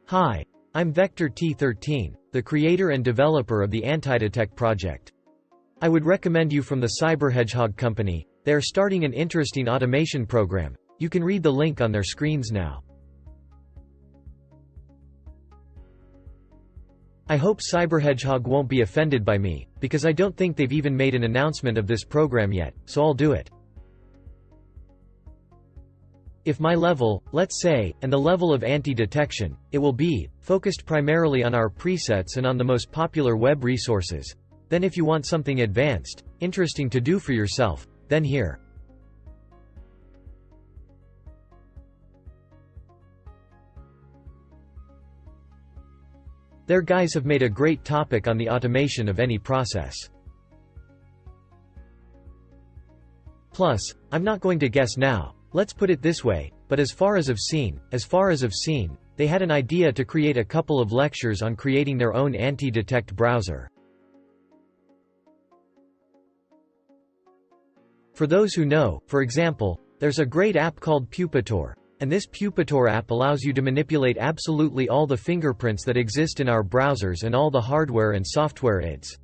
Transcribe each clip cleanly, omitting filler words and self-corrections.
Hi, I'm Vector T13, the creator and developer of the Antidetect project. I would recommend you from the CyberHedgehog company. They are starting an interesting automation program. You can read the link on their screens now. I hope CyberHedgehog won't be offended by me, because I don't think they've even made an announcement of this program yet, so I'll do it. If my level, let's say, and the level of anti-detection, it will be, focused primarily on our presets and on the most popular web resources, then if you want something advanced, interesting to do for yourself, then here. Their guys have made a great topic on the automation of any process. Plus, I'm not going to guess now, let's put it this way, but as far as I've seen, they had an idea to create a couple of lectures on creating their own anti-detect browser. For those who know, for example, there's a great app called Pupitor, and this Pupitor app allows you to manipulate absolutely all the fingerprints that exist in our browsers and all the hardware and software IDs.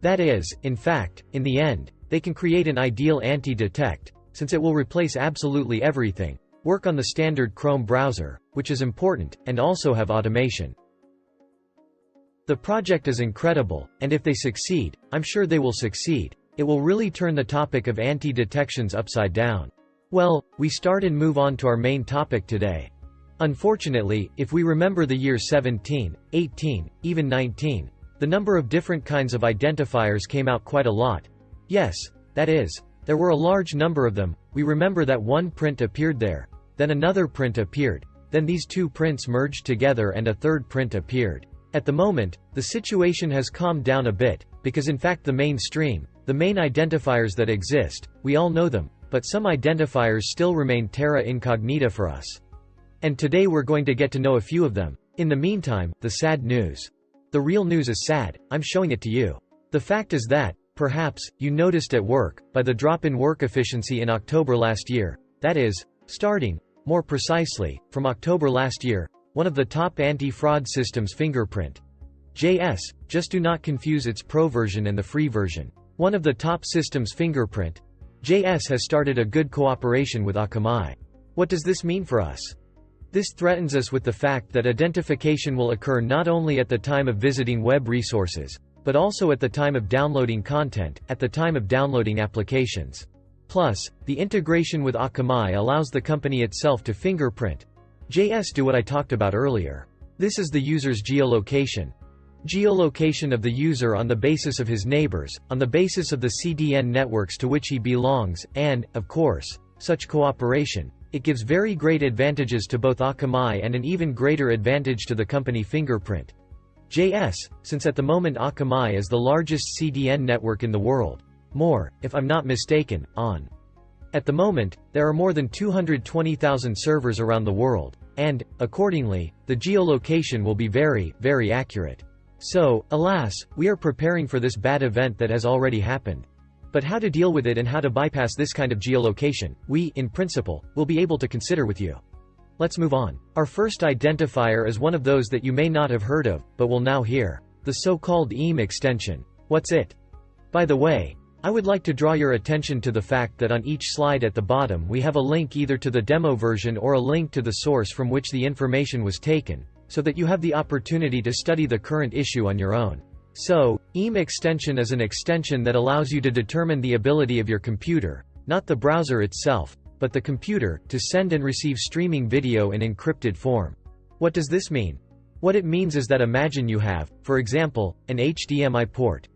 That is, in fact, in the end, they can create an ideal anti-detect, since it will replace absolutely everything, work on the standard Chrome browser, which is important, and also have automation. The project is incredible, and if they succeed, I'm sure they will succeed, it will really turn the topic of anti-detections upside down. Well, we start and move on to our main topic today. Unfortunately, if we remember the years 17, 18, even 19, the number of different kinds of identifiers came out quite a lot. Yes, that is, there were a large number of them. We remember that one print appeared there, then another print appeared, then these two prints merged together and a third print appeared. At the moment, the situation has calmed down a bit, because in fact the main identifiers that exist, we all know them, but some identifiers still remain terra incognita for us. And today we're going to get to know a few of them. In the meantime, the sad news. The real news is sad, I'm showing it to you. The fact is that, perhaps, you noticed at work, by the drop in work efficiency in October last year, that is, starting, more precisely, from October last year, one of the top anti-fraud systems Fingerprint. JS, just do not confuse its pro version and the free version. One of the top systems Fingerprint. JS has started a good cooperation with Akamai. What does this mean for us? This threatens us with the fact that identification will occur not only at the time of visiting web resources, but also at the time of downloading content, at the time of downloading applications. Plus, the integration with Akamai allows the company itself to fingerprint. JS do what I talked about earlier. This is the user's geolocation. Geolocation of the user on the basis of his neighbors, on the basis of the CDN networks to which he belongs, and, of course, such cooperation. It gives very great advantages to both Akamai and an even greater advantage to the company Fingerprint. JS, since at the moment Akamai is the largest CDN network in the world. More, if I'm not mistaken, on. At the moment, there are more than 220,000 servers around the world, and, accordingly, the geolocation will be very, very accurate. So, alas, we are preparing for this bad event that has already happened. But how to deal with it and how to bypass this kind of geolocation, we, in principle, will be able to consider with you. Let's move on. Our first identifier is one of those that you may not have heard of, but will now hear. The so-called EAM extension. What's it? By the way, I would like to draw your attention to the fact that on each slide at the bottom we have a link either to the demo version or a link to the source from which the information was taken, so that you have the opportunity to study the current issue on your own. So, EAM extension is an extension that allows you to determine the ability of your computer, not the browser itself, but the computer, to send and receive streaming video in encrypted form. What does this mean? What it means is that imagine you have, for example, an HDMI port.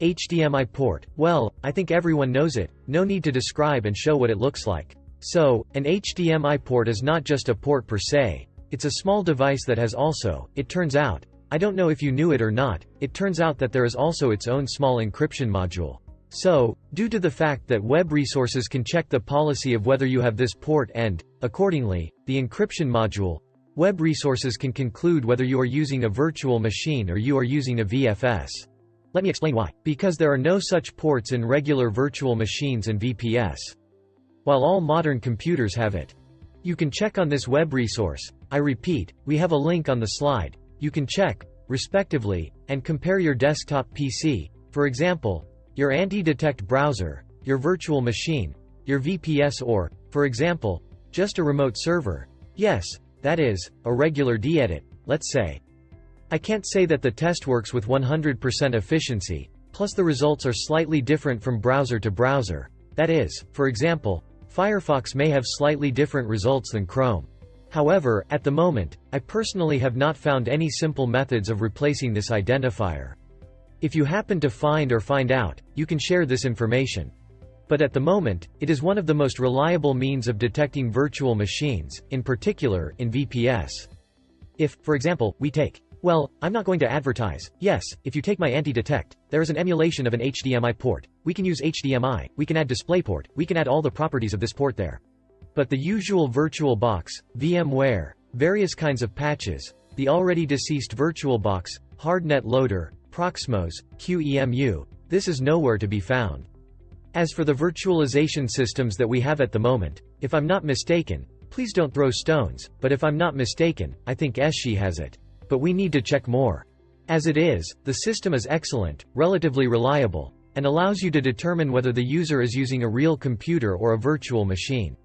HDMI port, well, I think everyone knows it, no need to describe and show what it looks like. So, an HDMI port is not just a port per se, it's a small device that has also, it turns out, I don't know if you knew it or not, it turns out that there is also its own small encryption module. So, due to the fact that web resources can check the policy of whether you have this port and, accordingly, the encryption module, web resources can conclude whether you are using a virtual machine or you are using a VFS. Let me explain why. Because there are no such ports in regular virtual machines and VPS. While all modern computers have it. You can check on this web resource. I repeat, we have a link on the slide. You can check, respectively, and compare your desktop PC, for example, your anti-detect browser, your virtual machine, your VPS or, for example, just a remote server. Yes, that is, a regular gedit, let's say. I can't say that the test works with 100% efficiency, plus the results are slightly different from browser to browser. That is, for example, Firefox may have slightly different results than Chrome. However, at the moment, I personally have not found any simple methods of replacing this identifier. If you happen to find or find out, you can share this information. But at the moment, it is one of the most reliable means of detecting virtual machines, in particular, in VPS. If, for example, we take, well, I'm not going to advertise. Yes, if you take my anti-detect, there is an emulation of an HDMI port. We can use HDMI, we can add DisplayPort, we can add all the properties of this port there. But the usual VirtualBox, VMware, various kinds of patches, the already deceased VirtualBox, HardNet Loader, Proxmox, QEMU, this is nowhere to be found. As for the virtualization systems that we have at the moment, if I'm not mistaken, please don't throw stones, but if I'm not mistaken, I think SHI has it. But we need to check more. As it is, the system is excellent, relatively reliable, and allows you to determine whether the user is using a real computer or a virtual machine.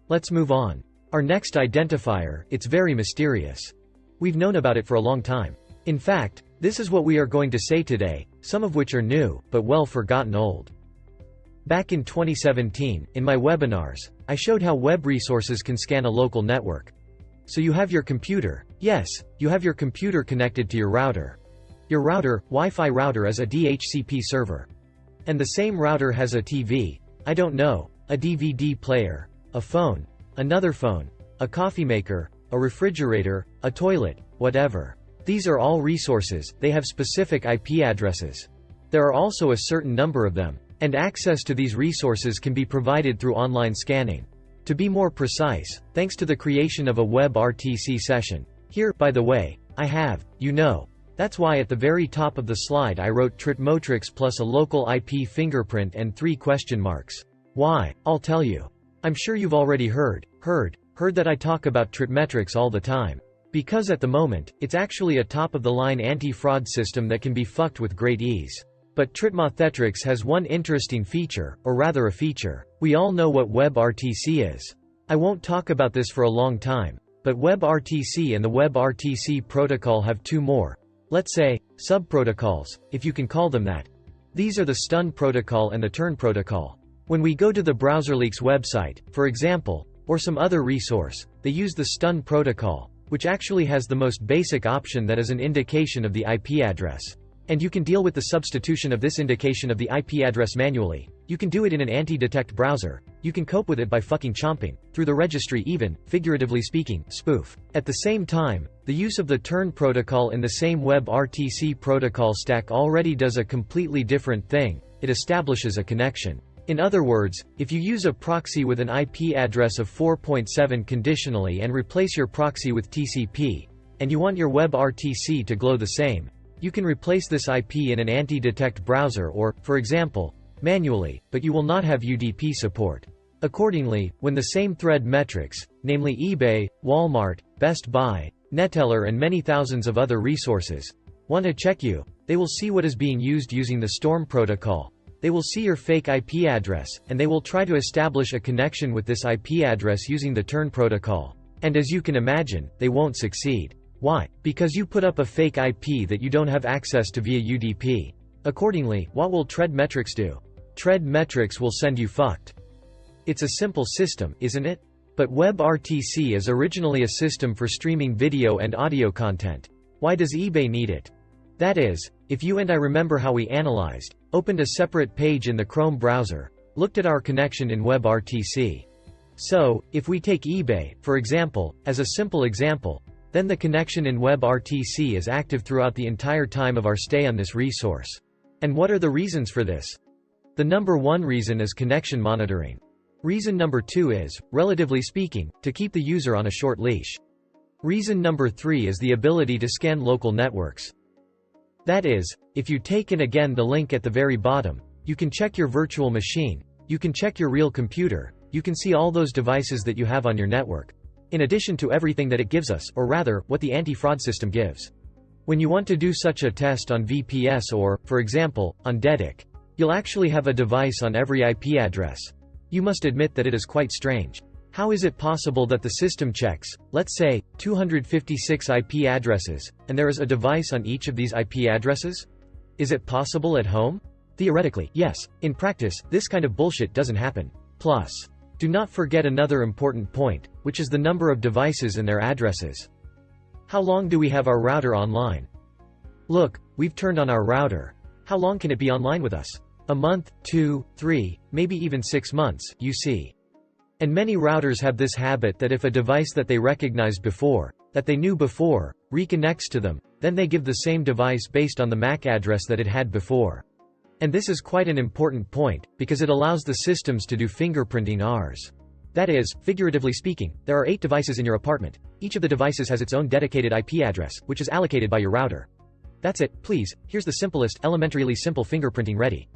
Let's move on. Our next identifier, it's very mysterious. We've known about it for a long time. In fact, this is what we are going to say today, some of which are new, but well forgotten old. Back in 2017, in my webinars, I showed how web resources can scan a local network. So you have your computer, yes, you have your computer connected to your router. Your router, Wi-Fi router is a DHCP server. And the same router has a TV, I don't know, a DVD player, a phone, another phone, a coffee maker, a refrigerator, a toilet, whatever. These are all resources, they have specific IP addresses. There are also a certain number of them, and access to these resources can be provided through online scanning. To be more precise, thanks to the creation of a WebRTC session. Here, by the way, I have, that's why at the very top of the slide I wrote Tritmotrix plus a local IP fingerprint and 3 question marks. Why? I'll tell you. I'm sure you've already heard that I talk about Tritmetrix all the time. Because at the moment, it's actually a top-of-the-line anti-fraud system that can be fucked with great ease. But Tritmotrix has one interesting feature, or rather a feature. We all know what WebRTC is. I won't talk about this for a long time, but WebRTC and the WebRTC protocol have 2 more, let's say, sub-protocols, if you can call them that. These are the stun protocol and the turn protocol. When we go to the BrowserLeaks website, for example, or some other resource, they use the stun protocol, which actually has the most basic option that is an indication of the IP address. And you can deal with the substitution of this indication of the IP address manually. You can do it in an anti-detect browser. You can cope with it by fucking chomping, through the registry even, figuratively speaking, spoof. At the same time, the use of the turn protocol in the same WebRTC protocol stack already does a completely different thing. It establishes a connection. In other words, if you use a proxy with an IP address of 4.7 conditionally and replace your proxy with TCP, and you want your WebRTC to glow the same, you can replace this IP in an anti-detect browser or, for example, manually, but you will not have UDP support. Accordingly, when the same thread metrics, namely eBay, Walmart, Best Buy, Neteller and many thousands of other resources, want to check you, they will see what is being used using the Storm protocol. They will see your fake IP address, and they will try to establish a connection with this IP address using the turn protocol. And as you can imagine, they won't succeed. Why? Because you put up a fake IP that you don't have access to via UDP. Accordingly, what will Tritmetrix do? Tritmetrix will send you fucked. It's a simple system, isn't it? But WebRTC is originally a system for streaming video and audio content. Why does eBay need it? That is, if you and I remember how we analyzed, opened a separate page in the Chrome browser, looked at our connection in WebRTC. So, if we take eBay, for example, as a simple example, then the connection in WebRTC is active throughout the entire time of our stay on this resource. And what are the reasons for this? The number 1 reason is connection monitoring. Reason number 2 is, relatively speaking, to keep the user on a short leash. Reason number 3 is the ability to scan local networks. That is, if you take in again the link at the very bottom, you can check your virtual machine, you can check your real computer, you can see all those devices that you have on your network, in addition to everything that it gives us, or rather, what the anti-fraud system gives. When you want to do such a test on VPS or, for example, on DEDIC, you'll actually have a device on every IP address. You must admit that it is quite strange. How is it possible that the system checks, let's say, 256 IP addresses, and there is a device on each of these IP addresses? Is it possible at home? Theoretically, yes. In practice, this kind of bullshit doesn't happen. Plus, do not forget another important point, which is the number of devices and their addresses. How long do we have our router online? Look, we've turned on our router. How long can it be online with us? A month, 2, 3, maybe even 6 months, you see. And many routers have this habit that if a device that they recognized before, that they knew before, reconnects to them, then they give the same device based on the MAC address that it had before. And this is quite an important point, because it allows the systems to do fingerprinting ours. That is, figuratively speaking, there are 8 devices in your apartment. Each of the devices has its own dedicated IP address, which is allocated by your router. That's it, please, here's the simplest, elementarily simple fingerprinting ready.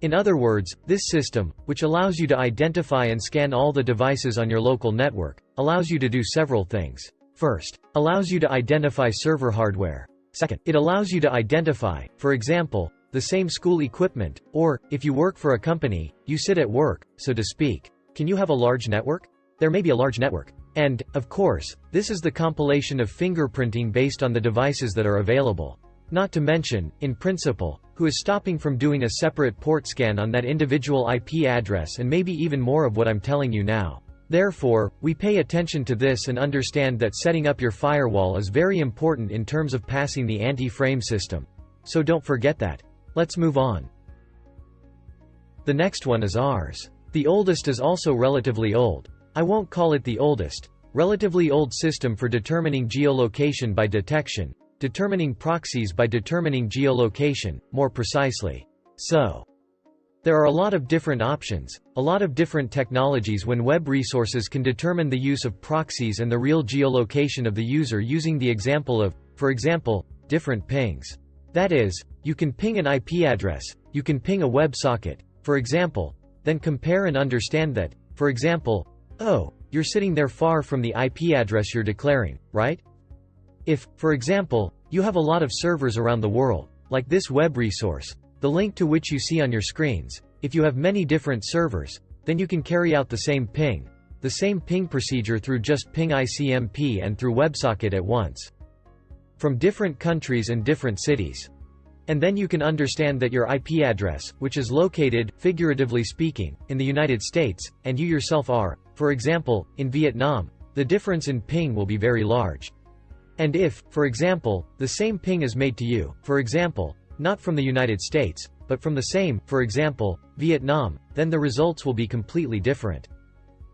In other words, this system, which allows you to identify and scan all the devices on your local network, allows you to do several things. First, allows you to identify server hardware. Second, it allows you to identify, for example, the same school equipment, or, if you work for a company, you sit at work, so to speak. Can you have a large network? There may be a large network. And, of course, this is the compilation of fingerprinting based on the devices that are available. Not to mention, in principle, who is stopping from doing a separate port scan on that individual IP address and maybe even more of what I'm telling you now. Therefore, we pay attention to this and understand that setting up your firewall is very important in terms of passing the anti-frame system. So don't forget that. Let's move on. The next one is ours. The oldest is also relatively old. I won't call it the oldest. Relatively old system for determining geolocation by detection. Determining proxies by determining geolocation, more precisely. So, there are a lot of different options, a lot of different technologies when web resources can determine the use of proxies and the real geolocation of the user using the example of, for example, different pings. That is, you can ping an IP address, you can ping a WebSocket, for example, then compare and understand that, for example, oh, you're sitting there far from the IP address you're declaring, right? If, for example, you have a lot of servers around the world, like this web resource, the link to which you see on your screens, if you have many different servers, then you can carry out the same ping procedure through just ping ICMP and through WebSocket at once. From different countries and different cities. And then you can understand that your IP address, which is located, figuratively speaking, in the United States, and you yourself are, for example, in Vietnam, the difference in ping will be very large. And if, for example, the same ping is made to you, for example, not from the United States, but from the same, for example, Vietnam, then the results will be completely different.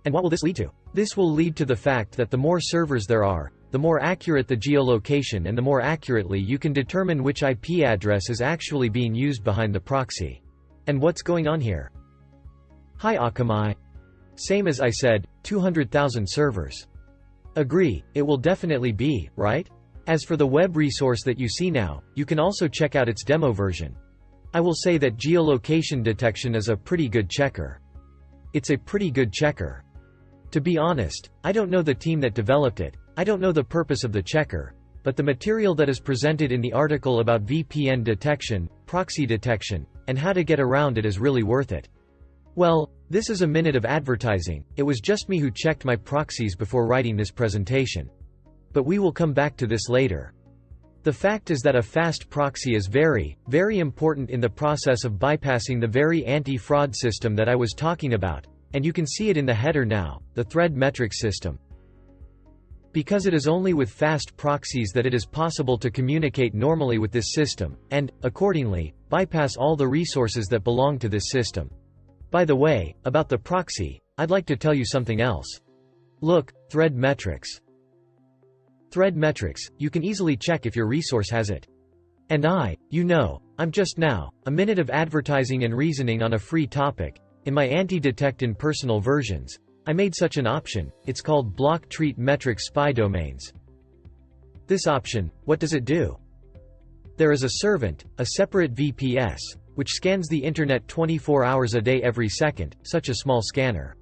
And what will this lead to? This will lead to the fact that the more servers there are, the more accurate the geolocation and the more accurately you can determine which IP address is actually being used behind the proxy. And what's going on here? Hi Akamai. Same as I said, 200,000 servers. Agree, it will definitely be, right? As for the web resource that you see now, you can also check out its demo version. I will say that geolocation detection is a pretty good checker. It's a pretty good checker. To be honest, I don't know the team that developed it, I don't know the purpose of the checker, but the material that is presented in the article about VPN detection, proxy detection, and how to get around it is really worth it. Well, this is a minute of advertising, it was just me who checked my proxies before writing this presentation. But we will come back to this later. The fact is that a fast proxy is very, very important in the process of bypassing the very anti-fraud system that I was talking about, and you can see it in the header now, the thread metric system. Because it is only with fast proxies that it is possible to communicate normally with this system, and, accordingly, bypass all the resources that belong to this system. By the way, about the proxy, I'd like to tell you something else. Look, thread metrics. Thread metrics, you can easily check if your resource has it. And I'm just now, a minute of advertising and reasoning on a free topic. In my anti-detect in personal versions, I made such an option, it's called block treat metric spy domains. This option, what does it do? There is a servant, a separate VPS, which scans the internet 24 hours a day every second, such a small scanner.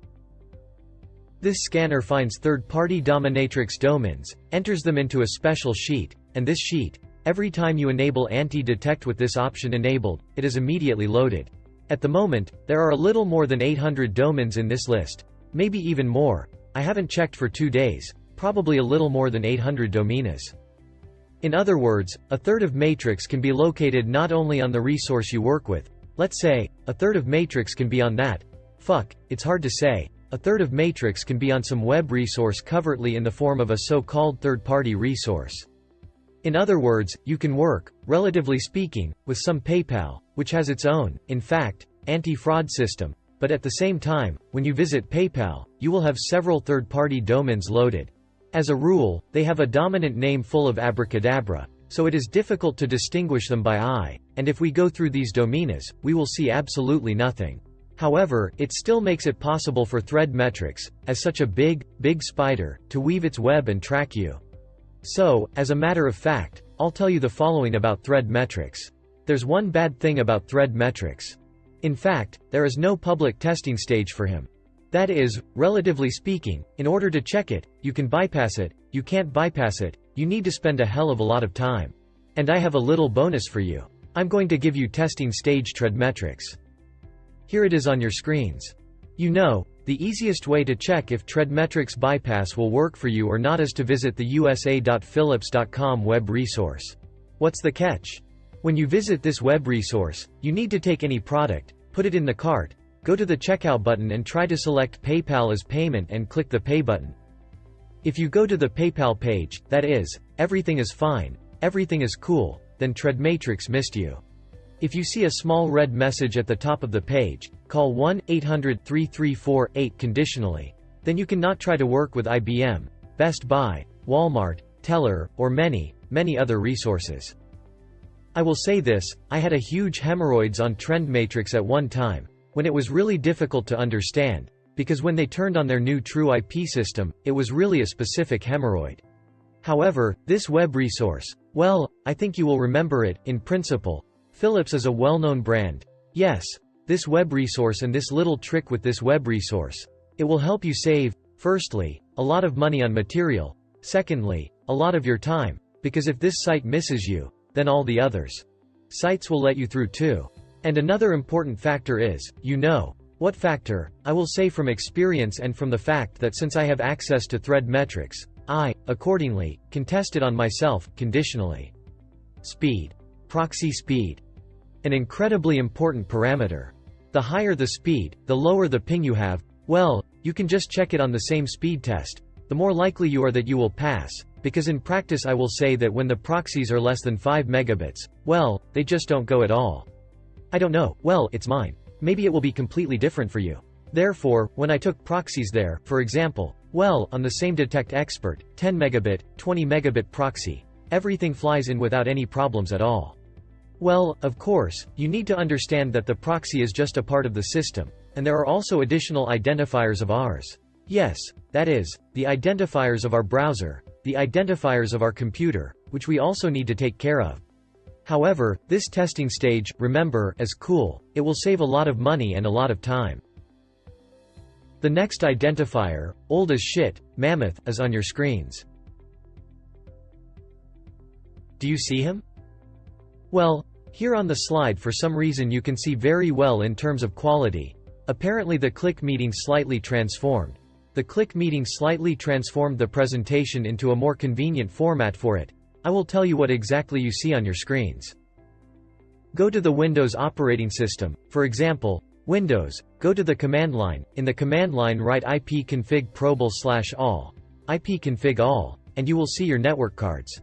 This scanner finds third-party dominatrix domains, enters them into a special sheet, and this sheet, every time you enable anti-detect with this option enabled, it is immediately loaded. At the moment, there are a little more than 800 domains in this list. Maybe even more. I haven't checked for 2 days. Probably a little more than 800 domains. In other words, a third of matrix can be located not only on the resource you work with. Let's say, a third of matrix can be on that. It's hard to say. A third of matrix can be on some web resource covertly in the form of a so-called third-party resource. In other words, you can work, relatively speaking, with some PayPal, which has its own, in fact, anti-fraud system, but at the same time, when you visit PayPal, you will have several third-party domains loaded. As a rule, they have a dominant name full of abracadabra, so it is difficult to distinguish them by eye, and if we go through these domains, we will see absolutely nothing. However, it still makes it possible for thread metrics, as such a big spider, to weave its web and track you. So, as a matter of fact, I'll tell you the following about thread metrics. There's one bad thing about thread metrics. In fact, there is no public testing stage for him. That is, relatively speaking, in order to check it, you can bypass it, you can't bypass it, you need to spend a hell of a lot of time. And I have a little bonus for you. I'm going to give you testing stage thread metrics. Here it is on your screens. You know, the easiest way to check if thread metrics bypass will work for you or not is to visit the usa.philips.com web resource. What's the catch? When you visit this web resource, you need to take any product, put it in the cart, go to the checkout button and try to select PayPal as payment and click the pay button. If you go to the PayPal page, that is, everything is fine, everything is cool, then thread matrix missed you. If you see a small red message at the top of the page, call 1-800-334-8 conditionally, then you cannot try to work with IBM, Best Buy, Walmart, Teller, or many other resources. I will say this, I had a huge hemorrhoids on trend matrix at one time, when it was really difficult to understand, because when they turned on their new true IP system, it was really a specific hemorrhoid. However, this web resource, well, I think you will remember it, in principle. Philips is a well-known brand. Yes, this web resource and this little trick with this web resource. It will help you save, firstly, a lot of money on material, secondly, a lot of your time, because if this site misses you, then all the others. Sites will let you through too. And another important factor is, you know, what factor? I will say from experience and from the fact that since I have access to thread metrics, I, accordingly, can test it on myself, conditionally. Speed. Proxy speed. An incredibly important parameter. The higher the speed, the lower the ping you have. Well, you can just check it on the same speed test. The more likely you are that you will pass, because in practice I will say that when the proxies are less than 5 megabits, well, they just don't go at all. I don't know, well, it's mine. Maybe it will be completely different for you. Therefore, when I took proxies there, for example, well, on the same Detect Expert, 10 megabit, 20 megabit proxy, everything flies in without any problems at all. Well, of course, you need to understand that the proxy is just a part of the system, and there are also additional identifiers of ours. Yes, that is, the identifiers of our browser, the identifiers of our computer, which we also need to take care of. However, this testing stage, remember, is cool. It will save a lot of money and a lot of time. The next identifier, old as shit, mammoth, is on your screens. Do you see him? Well, here on the slide for some reason you can see very well in terms of quality. Apparently the click meeting slightly transformed. The click meeting slightly transformed the presentation into a more convenient format for it. I will tell you what exactly you see on your screens. Go to the Windows operating system, for example, Windows, go to the command line, in the command line write ipconfig probl/all, ipconfig all, and you will see your network cards.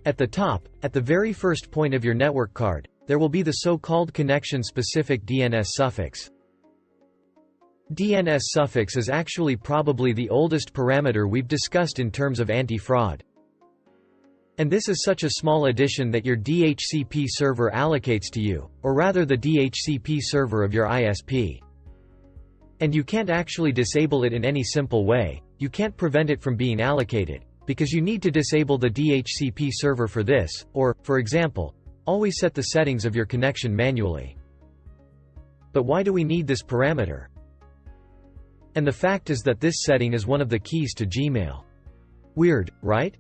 At the top, at the very first point of your network card, there will be the so-called connection-specific DNS suffix. DNS suffix is actually probably the oldest parameter we've discussed in terms of anti-fraud. And this is such a small addition that your DHCP server allocates to you, or rather the DHCP server of your ISP. And you can't actually disable it in any simple way, you can't prevent it from being allocated, because you need to disable the DHCP server for this, or, for example, always set the settings of your connection manually. But why do we need this parameter? And the fact is that this setting is one of the keys to Gmail. Weird, right?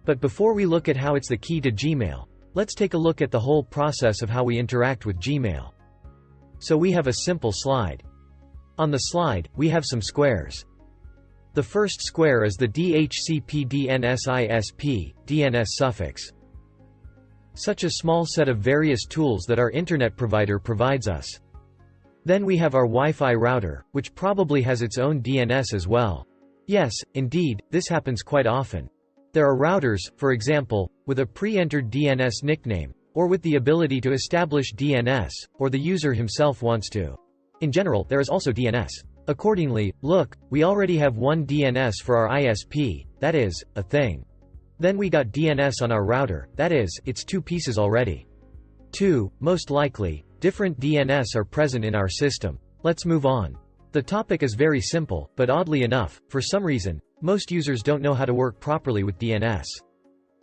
But before we look at how it's the key to Gmail, let's take a look at the whole process of how we interact with Gmail. So we have a simple slide. On the slide, we have some squares. The first square is the DHCP DNSISP, DNS suffix. Such a small set of various tools that our internet provider provides us. Then we have our Wi-Fi router, which probably has its own DNS as well. Yes, indeed, this happens quite often. There are routers, for example, with a pre-entered DNS nickname, or with the ability to establish DNS, or the user himself wants to. In general, there is also DNS. Accordingly, look, we already have one DNS for our ISP, that is, a thing. Then we got DNS on our router, that is, it's two pieces already. 2, most likely, different DNS are present in our system. Let's move on. The topic is very simple, but oddly enough, for some reason, most users don't know how to work properly with DNS.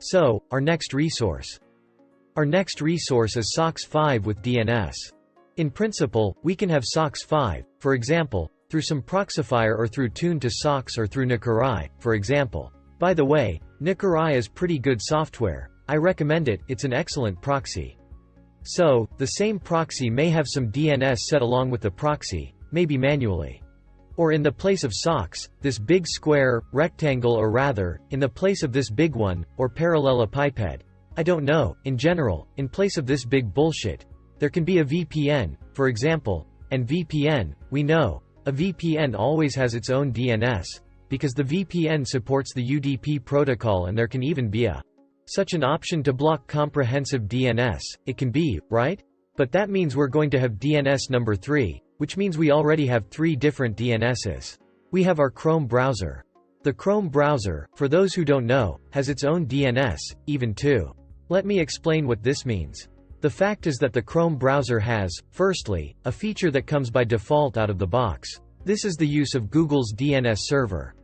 So, our next resource. Our next resource is SOCKS 5 with DNS. In principle, we can have SOCKS 5, for example, through some Proxifier or through Tune to SOCKS or through Nicarai, for example. By the way, Nicarai is pretty good software. I recommend it, it's an excellent proxy. So, the same proxy may have some DNS set along with the proxy, maybe manually. Or in the place of SOCKS, this big square, rectangle, or rather, in the place of this big one, or parallelepiped. I don't know, in general, in place of this big bullshit. There can be a VPN, for example, and VPN, we know, a VPN always has its own DNS, because the VPN supports the UDP protocol, and there can even be such an option to block comprehensive DNS, it can be, right? But that means we're going to have DNS number 3, which means we already have 3 different DNSs. We have our Chrome browser. The Chrome browser, for those who don't know, has its own DNS, even 2. Let me explain what this means. The fact is that the Chrome browser has, firstly, a feature that comes by default out of the box. This is the use of Google's DNS server.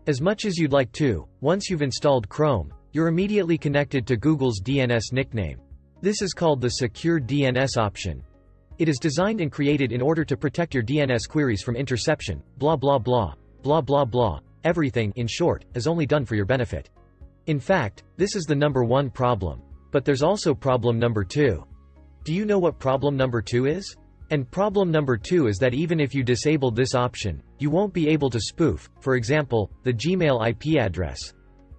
As much as you'd like to, once you've installed Chrome, you're immediately connected to Google's DNS nickname. This is called the Secure DNS option. It is designed and created in order to protect your DNS queries from interception, blah blah blah, blah blah blah. Everything, in short, is only done for your benefit. In fact, this is the number 1 problem. But there's also problem number 2. Do you know what problem number 2 is? And problem number 2 is that even if you disabled this option, you won't be able to spoof, for example, the Gmail IP address.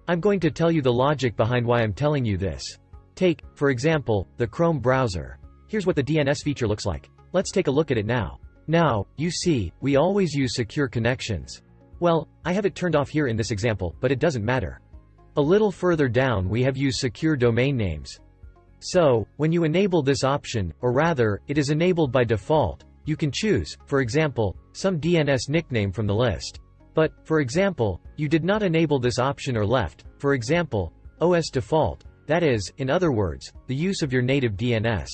I'm going to tell you the logic behind why I'm telling you this. Take, for example, the Chrome browser. Here's what the DNS feature looks like. Let's take a look at it now. Now, you see, we always use secure connections. Well, I have it turned off here in this example, but it doesn't matter. A little further down we have use secure domain names. So, when you enable this option, or rather, it is enabled by default, you can choose, for example, some DNS nickname from the list. But, for example, you did not enable this option or left, for example, OS default, that is, in other words, the use of your native DNS.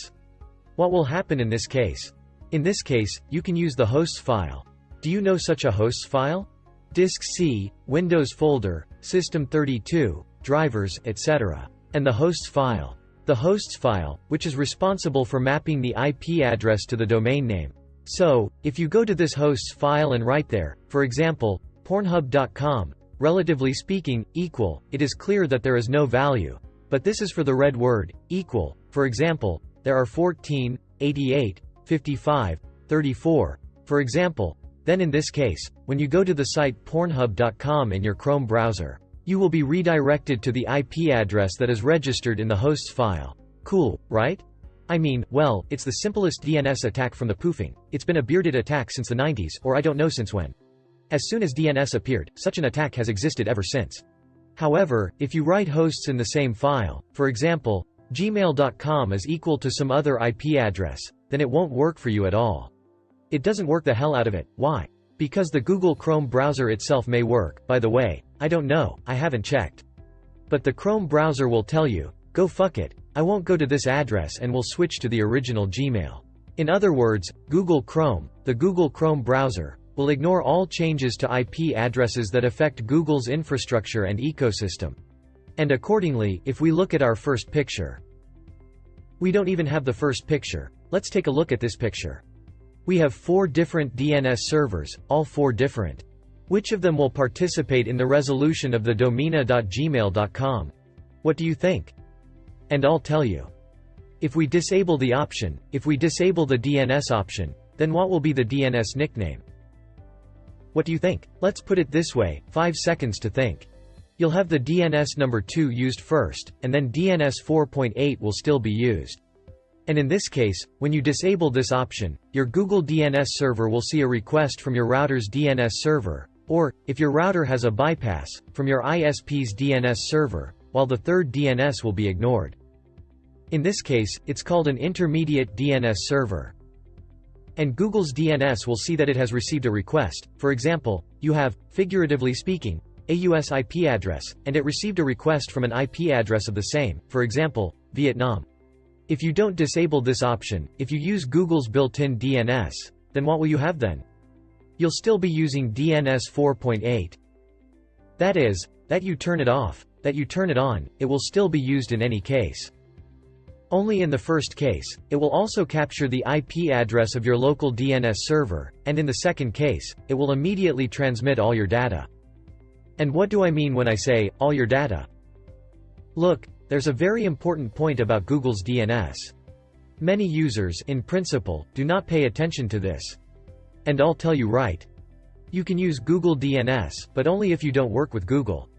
What will happen in this case? In this case, you can use the hosts file. Do you know such a hosts file? Disk C, Windows folder, System32, drivers, etc. And the hosts file. The hosts file, which is responsible for mapping the IP address to the domain name. So, if you go to this hosts file and write there, for example, pornhub.com, relatively speaking, equal, it is clear that there is no value. But this is for the red word, equal. For example, there are 14, 88, 55, 34, for example. Then in this case, when you go to the site pornhub.com in your Chrome browser, you will be redirected to the IP address that is registered in the hosts file. Cool, right? I mean, well, it's the simplest DNS attack from the poofing. It's been a bearded attack since the 90s, or I don't know since when. As soon as DNS appeared, such an attack has existed ever since. However, if you write hosts in the same file, for example, gmail.com is equal to some other IP address, then it won't work for you at all. It doesn't work the hell out of it. Why? Because the Google Chrome browser itself may work, by the way, I don't know, I haven't checked. But the Chrome browser will tell you, go fuck it, I won't go to this address and will switch to the original Gmail. In other words, Google Chrome, the Google Chrome browser, will ignore all changes to IP addresses that affect Google's infrastructure and ecosystem. And accordingly, if we look at our first picture, we don't even have the first picture. Let's take a look at this picture. We have 4 different DNS servers, all 4 different. Which of them will participate in the resolution of the domena.gmail.com? What do you think? And I'll tell you. If we disable the option, if we disable the DNS option, then what will be the DNS nickname? What do you think? Let's put it this way, 5 seconds to think. You'll have the DNS number 2 used first, and then DNS 4.8 will still be used. And in this case, when you disable this option, your Google DNS server will see a request from your router's DNS server, or, if your router has a bypass, from your ISP's DNS server, while the third DNS will be ignored. In this case, it's called an intermediate DNS server. And Google's DNS will see that it has received a request. For example, you have, figuratively speaking, a US IP address, and it received a request from an IP address of the same, for example, Vietnam. If you don't disable this option, if you use Google's built-in DNS, then what will you have then? You'll still be using DNS 4.8. That is, that you turn it off, that you turn it on, it will still be used in any case. Only in the first case, it will also capture the IP address of your local DNS server, and in the second case, it will immediately transmit all your data. And what do I mean when I say, all your data? Look, there's a very important point about Google's DNS. Many users, in principle, do not pay attention to this. And I'll tell you right. You can use Google DNS, but only if you don't work with Google.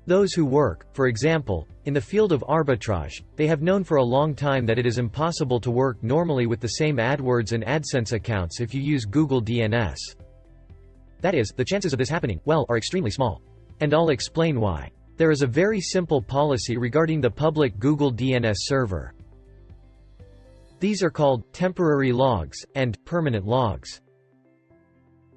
Those who work, for example, in the field of arbitrage, they have known for a long time that it is impossible to work normally with the same AdWords and AdSense accounts if you use Google DNS. That is, the chances of this happening, well, are extremely small. And I'll explain why. There is a very simple policy regarding the public Google DNS server. These are called temporary logs and permanent logs.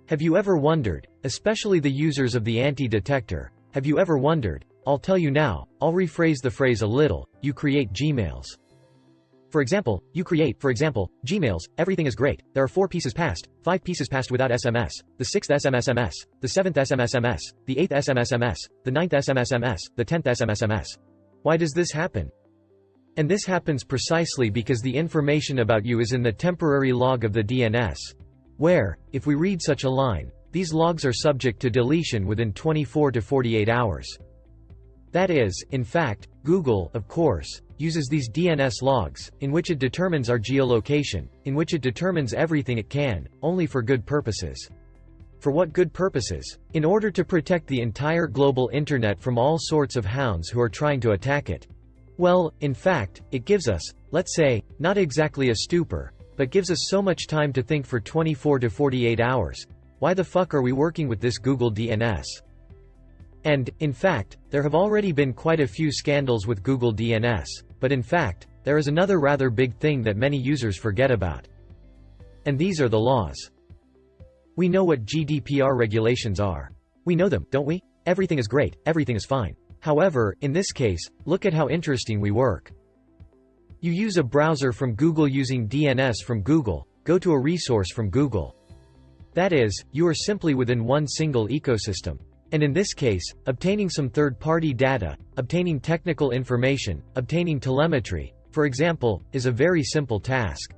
Have you ever wondered, especially the users of the anti-detector, have you ever wondered, I'll tell you now, I'll rephrase the phrase a little, you create Gmails. For example, you create, Gmails, everything is great, there are 4 pieces passed, 5 pieces passed without SMS, the 6th SMS, the 7th SMS, the 8th SMS, the 9th SMS, the 10th SMS. Why does this happen? And this happens precisely because the information about you is in the temporary log of the DNS. Where, if we read such a line, these logs are subject to deletion within 24 to 48 hours. That is, in fact, Google, of course, uses these DNS logs, in which it determines our geolocation, in which it determines everything it can, only for good purposes. For what good purposes? In order to protect the entire global internet from all sorts of hounds who are trying to attack it. Well, in fact, it gives us, let's say, not exactly a stupor, but gives us so much time to think for 24 to 48 hours. Why the fuck are we working with this Google DNS? And, in fact, there have already been quite a few scandals with Google DNS, but in fact, there is another rather big thing that many users forget about. And these are the laws. We know what GDPR regulations are. We know them, don't we? Everything is great, everything is fine. However, in this case, look at how interesting we work. You use a browser from Google using DNS from Google, go to a resource from Google. That is, you are simply within one single ecosystem. And in this case, obtaining some third-party data, obtaining technical information, obtaining telemetry, for example, is a very simple task.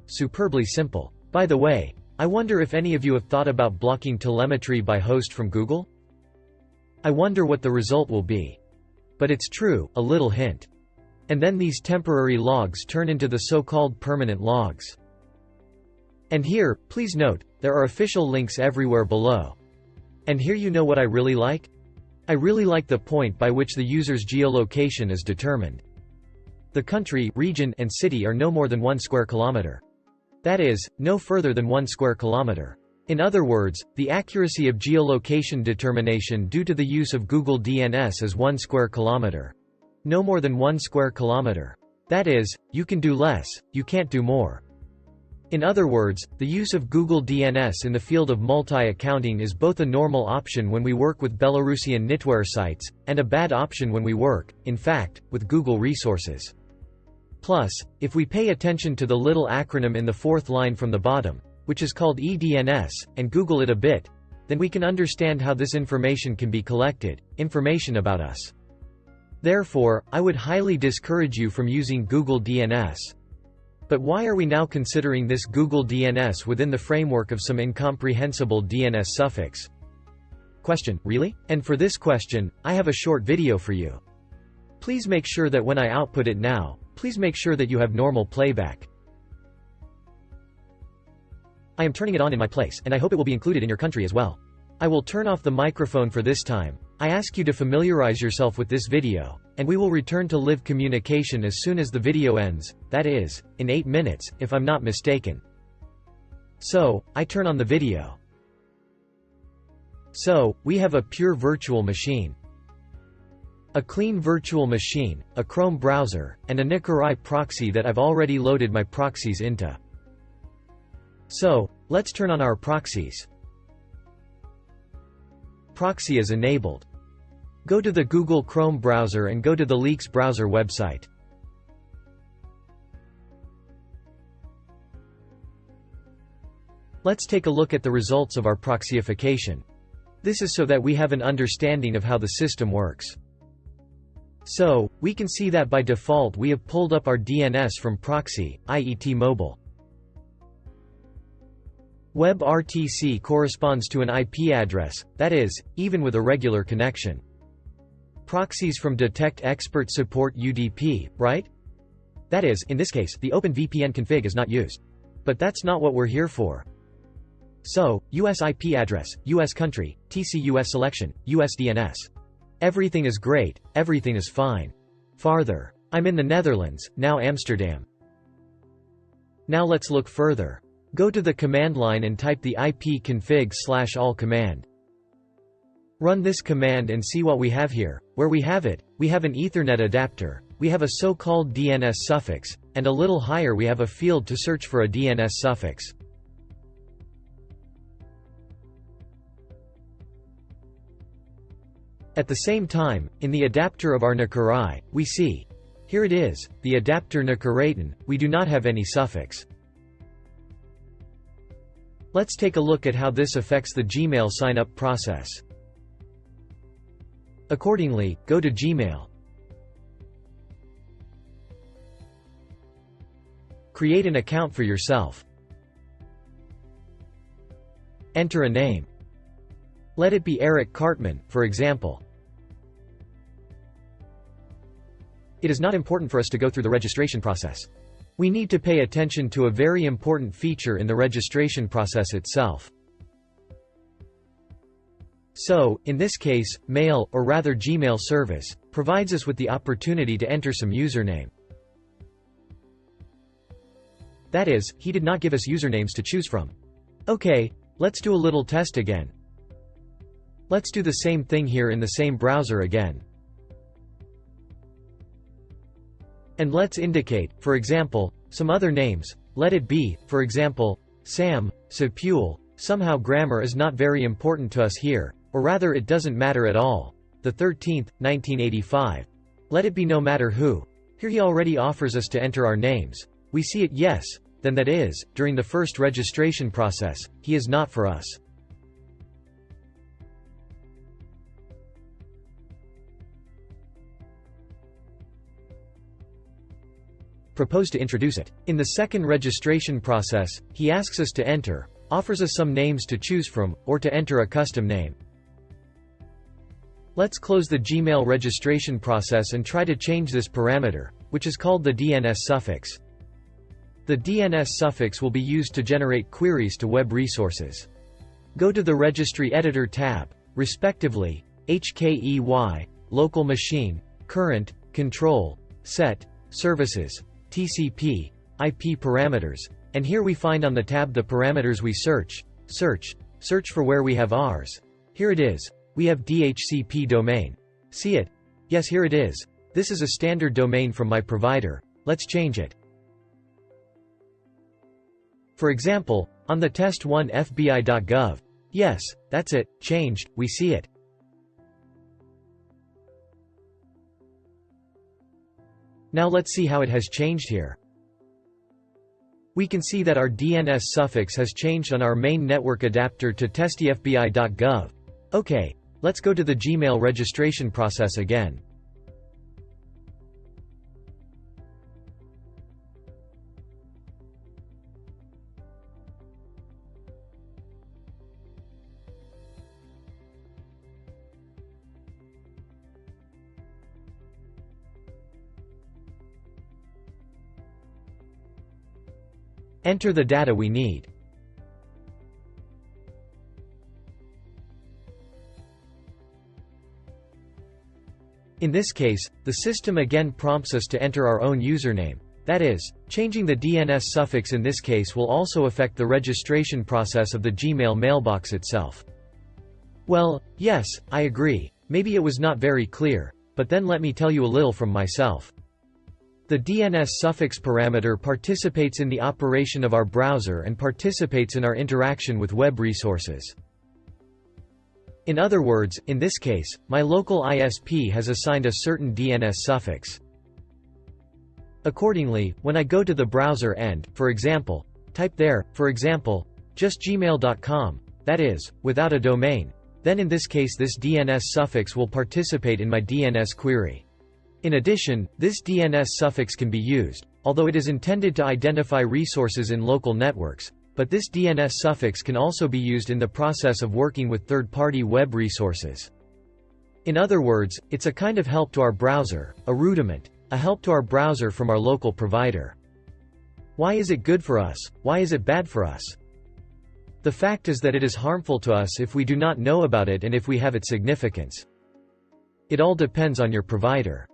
Superbly simple. By the way, I wonder if any of you have thought about blocking telemetry by host from Google? I wonder what the result will be. But it's true, a little hint. And then these temporary logs turn into the so-called permanent logs. And here, please note, there are official links everywhere below. And here you know what I really like? I really like the point by which the user's geolocation is determined. The country, region, and city are no more than 1 square kilometer. That is, no further than 1 square kilometer. In other words, the accuracy of geolocation determination due to the use of Google DNS is 1 square kilometer. No more than 1 square kilometer. That is, you can do less, you can't do more. In other words, the use of Google DNS in the field of multi-accounting is both a normal option when we work with Belarusian knitwear sites, and a bad option when we work, in fact, with Google resources. Plus, if we pay attention to the little acronym in the 4th line from the bottom, which is called eDNS, and Google it a bit, then we can understand how this information can be collected, information about us. Therefore, I would highly discourage you from using Google DNS. But why are we now considering this Google DNS within the framework of some incomprehensible DNS suffix? Question: really? And for this question, I have a short video for you. Please make sure that when I output it now, please make sure that you have normal playback. I am turning it on in my place, and I hope it will be included in your country as well. I will turn off the microphone for this time. I ask you to familiarize yourself with this video, and we will return to live communication as soon as the video ends, that is, in 8 minutes, if I'm not mistaken. So, I turn on the video. So, we have a pure virtual machine. A clean virtual machine, a Chrome browser, and a Nickerai proxy that I've already loaded my proxies into. So, let's turn on our proxies. Proxy is enabled. Go to the Google Chrome browser and go to the Leaks browser website. Let's take a look at the results of our proxyification. This is so that we have an understanding of how the system works. So, we can see that by default we have pulled up our DNS from Proxy, i.e. T-Mobile. WebRTC corresponds to an IP address, that is, even with a regular connection. Proxies from Detect Expert support UDP, right? That is, in this case, the OpenVPN config is not used. But that's not what we're here for. So, US IP address, US country, TC-US selection, US DNS. Everything is great, everything is fine. Farther. I'm in the Netherlands, now Amsterdam. Now let's look further. Go to the command line and type the ipconfig/all command. Run this command and see what we have here. Where we have it, we have an Ethernet adapter, we have a so-called DNS suffix, and a little higher we have a field to search for a DNS suffix. At the same time, in the adapter of our Nickerai, we see. Here it is, the adapter Nickeraitan, we do not have any suffix. Let's take a look at how this affects the Gmail sign-up process. Accordingly, go to Gmail. Create an account for yourself. Enter a name. Let it be Eric Cartman, for example. It is not important for us to go through the registration process. We need to pay attention to a very important feature in the registration process itself. So, in this case, Mail, or rather Gmail service, provides us with the opportunity to enter some username. That is, he did not give us usernames to choose from. Okay, let's do a little test again. Let's do the same thing here in the same browser again. And let's indicate, for example, some other names. Let it be, for example, Sam, Sapule. Somehow grammar is not very important to us here, or rather it doesn't matter at all. The 13th, 1985. Let it be no matter who. Here he already offers us to enter our names. We see it yes, then that is, during the first registration process, he is not for us. Propose to introduce it. In the second registration process, he asks us to enter, offers us some names to choose from, or to enter a custom name. Let's close the Gmail registration process and try to change this parameter, which is called the DNS suffix. The DNS suffix will be used to generate queries to web resources. Go to the Registry Editor tab, respectively, HKEY, Local Machine, Current, Control, Set, Services, TCP, IP parameters, and here we find on the tab the parameters we search for where we have ours. Here it is. We have DHCP domain. See it? Yes, here it is. This is a standard domain from my provider. Let's change it. For example, on the test1 fbi.gov. Yes, that's it, changed, we see it. Now let's see how it has changed here. We can see that our DNS suffix has changed on our main network adapter to testifbi.gov. Okay, let's go to the Gmail registration process again. Enter the data we need. In this case, the system again prompts us to enter our own username. That is, changing the DNS suffix in this case will also affect the registration process of the Gmail mailbox itself. Well, yes, I agree. Maybe it was not very clear, but then let me tell you a little from myself. The DNS suffix parameter participates in the operation of our browser and participates in our interaction with web resources. In other words, in this case, my local ISP has assigned a certain DNS suffix. Accordingly, when I go to the browser and, for example, type there, for example, just gmail.com, that is, without a domain, then in this case this DNS suffix will participate in my DNS query. In addition, this DNS suffix can be used, although it is intended to identify resources in local networks, but this DNS suffix can also be used in the process of working with third-party web resources. In other words, it's a kind of help to our browser, a rudiment, a help to our browser from our local provider. Why is it good for us? Why is it bad for us? The fact is that it is harmful to us if we do not know about it and if we have its significance. It all depends on your provider.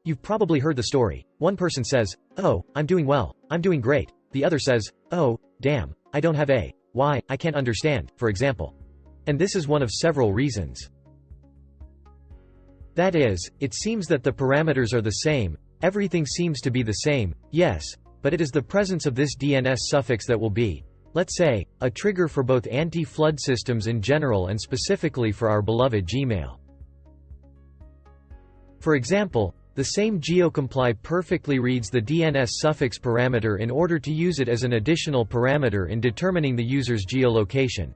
You've probably heard the story. One person says, "Oh, I'm doing well, I'm doing great." The other says, "Oh, damn, I don't have a why, I can't understand," for example. And this is one of several reasons. That is, it seems that the parameters are the same, everything seems to be the same, yes, but it is the presence of this DNS suffix that will be, let's say, a trigger for both anti-flood systems in general and specifically for our beloved Gmail. For example, the same geocomply perfectly reads the DNS suffix parameter in order to use it as an additional parameter in determining the user's geolocation.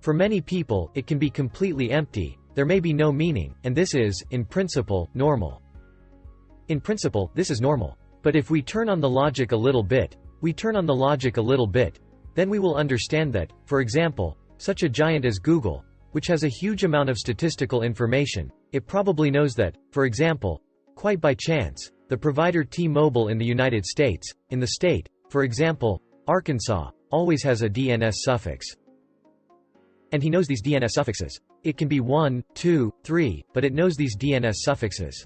For many people, it can be completely empty, there may be no meaning, and this is, in principle, normal. In principle, this is normal. But if we turn on the logic a little bit, then we will understand that, for example, such a giant as Google, which has a huge amount of statistical information, it probably knows that, for example, quite by chance, the provider T-Mobile in the United States, in the state, for example, Arkansas, always has a DNS suffix. And he knows these DNS suffixes. It can be 1, 2, 3, but it knows these DNS suffixes.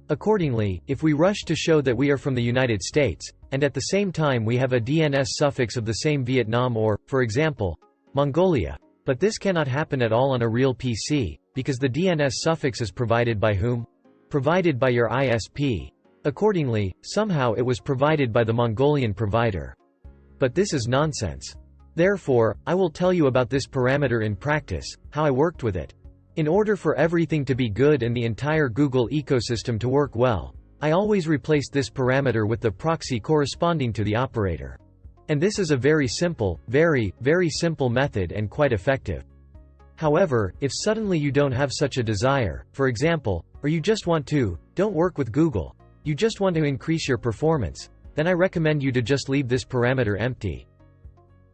Accordingly, if we rush to show that we are from the United States, and at the same time we have a DNS suffix of the same Vietnam or, for example, Mongolia, but this cannot happen at all on a real PC, because the DNS suffix is provided by whom? Provided by your ISP. Accordingly, somehow it was provided by the Mongolian provider. But this is nonsense. Therefore, I will tell you about this parameter in practice, how I worked with it. In order for everything to be good and the entire Google ecosystem to work well, I always replaced this parameter with the proxy corresponding to the operator. And this is a very simple, very simple method and quite effective. However, if suddenly you don't have such a desire, for example, or you just want to, don't work with Google, you just want to increase your performance, then I recommend you to just leave this parameter empty.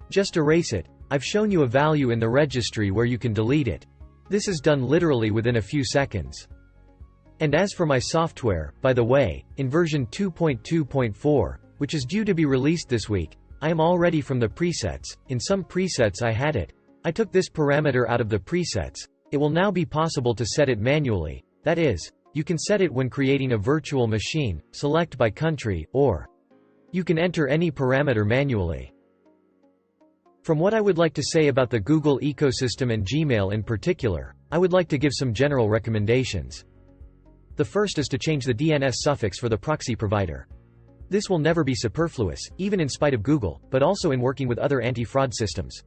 Just erase it. I've shown you a value in the registry where you can delete it. This is done literally within a few seconds. And as for my software, by the way, in version 2.2.4, which is due to be released this week, I am already from the presets. In some presets I had it. I took this parameter out of the presets. It will now be possible to set it manually. That is, you can set it when creating a virtual machine, select by country, or you can enter any parameter manually. From what I would like to say about the Google ecosystem and Gmail in particular, I would like to give some general recommendations. The first is to change the DNS suffix for the proxy provider. This will never be superfluous, even in spite of Google, but also in working with other anti-fraud systems.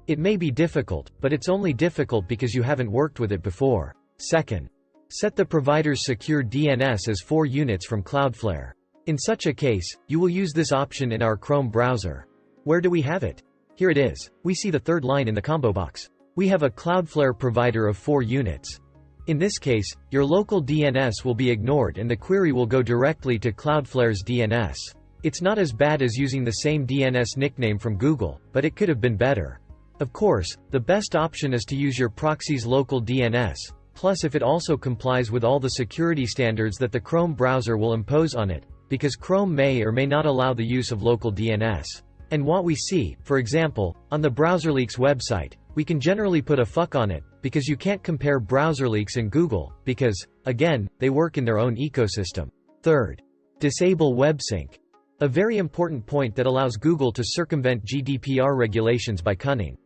It may be difficult, but it's only difficult because you haven't worked with it before. Second, set the provider's secure DNS as 4 units from Cloudflare. In such a case, you will use this option in our Chrome browser. Where do we have it? Here it is. We see the third line in the combo box. We have a Cloudflare provider of 4 units. In this case, your local DNS will be ignored and the query will go directly to Cloudflare's DNS. It's not as bad as using the same DNS nickname from Google, but it could have been better. Of course, the best option is to use your proxy's local DNS, plus if it also complies with all the security standards that the Chrome browser will impose on it, because Chrome may or may not allow the use of local DNS. And what we see, for example, on the BrowserLeaks website, we can generally put a fuck on it, because you can't compare BrowserLeaks and Google, because, again, they work in their own ecosystem. Third, disable WebSync. A very important point that allows Google to circumvent GDPR regulations by cunning.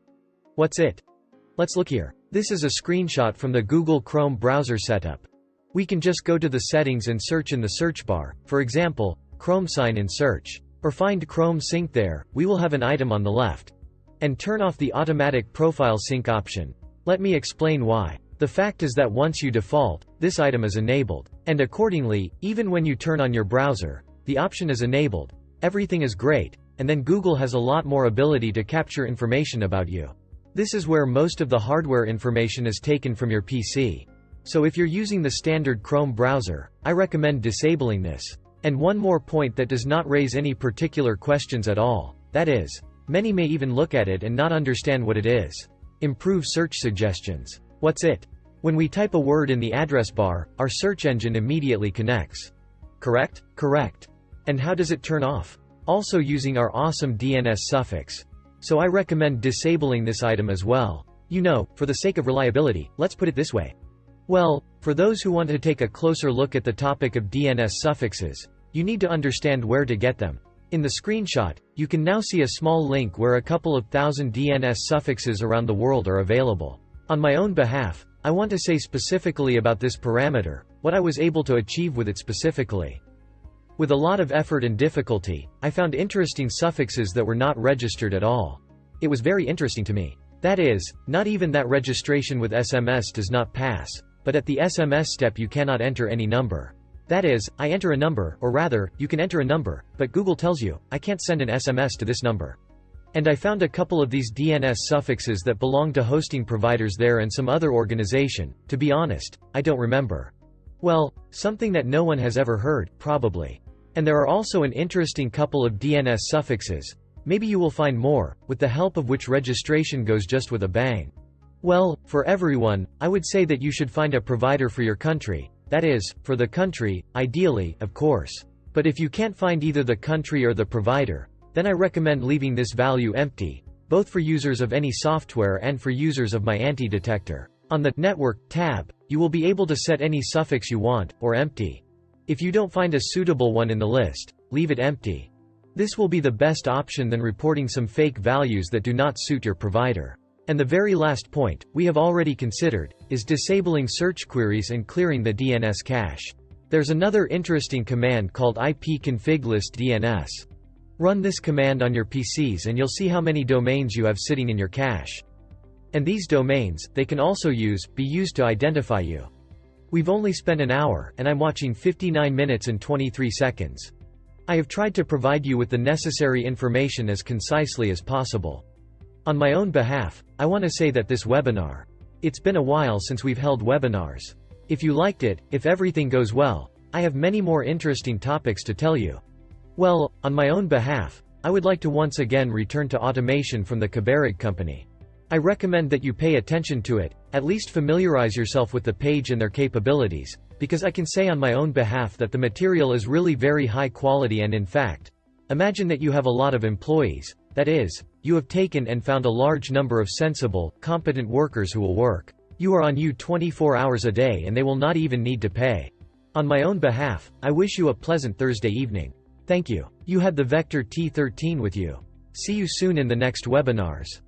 What's it? Let's look here. This is a screenshot from the Google Chrome browser setup. We can just go to the settings and search in the search bar, for example, Chrome sign in search. Or find Chrome sync there, we will have an item on the left. And turn off the automatic profile sync option. Let me explain why. The fact is that once you default, this item is enabled. And accordingly, even when you turn on your browser, the option is enabled. Everything is great, and then Google has a lot more ability to capture information about you. This is where most of the hardware information is taken from your PC. So if you're using the standard Chrome browser, I recommend disabling this. And one more point that does not raise any particular questions at all. That is, many may even look at it and not understand what it is. Improve search suggestions. What's it? When we type a word in the address bar, our search engine immediately connects. Correct? Correct. And how does it turn off? Also using our awesome DNS suffix. So I recommend disabling this item as well. You know, for the sake of reliability, let's put it this way. Well, for those who want to take a closer look at the topic of DNS suffixes, you need to understand where to get them. In the screenshot, you can now see a small link where a couple of thousand DNS suffixes around the world are available. On my own behalf, I want to say specifically about this parameter, what I was able to achieve with it specifically. With a lot of effort and difficulty, I found interesting suffixes that were not registered at all. It was very interesting to me. That is, not even that registration with SMS does not pass, but at the SMS step you cannot enter any number. That is, I enter a number, or rather, you can enter a number, but Google tells you, I can't send an SMS to this number. And I found a couple of these DNS suffixes that belong to hosting providers there and some other organization. To be honest, I don't remember. Well, something that no one has ever heard, probably. And there are also an interesting couple of DNS suffixes. Maybe you will find more, with the help of which registration goes just with a bang. Well, for everyone, I would say that you should find a provider for your country. That is, for the country, ideally, of course. But if you can't find either the country or the provider, then I recommend leaving this value empty, both for users of any software and for users of my anti-detector. On the Network tab, you will be able to set any suffix you want, or empty. If you don't find a suitable one in the list, leave it empty. This will be the best option than reporting some fake values that do not suit your provider. And the very last point, we have already considered, is disabling search queries and clearing the DNS cache. There's another interesting command called ipconfig_list_dns. Run this command on your PCs and you'll see how many domains you have sitting in your cache. And these domains, they can also be used to identify you. We've only spent an hour, and I'm watching 59 minutes and 23 seconds. I have tried to provide you with the necessary information as concisely as possible. On my own behalf, I want to say that this webinar, it's been a while since we've held webinars. If you liked it, if everything goes well, I have many more interesting topics to tell you. Well, on my own behalf, I would like to once again return to automation from the Kabarig company. I recommend that you pay attention to it, at least familiarize yourself with the page and their capabilities, because I can say on my own behalf that the material is really very high quality and in fact, imagine that you have a lot of employees, that is, you have taken and found a large number of sensible, competent workers who will work. You are on you 24 hours a day and they will not even need to pay. On my own behalf, I wish you a pleasant Thursday evening. Thank you. You had the Vector T13 with you. See you soon in the next webinars.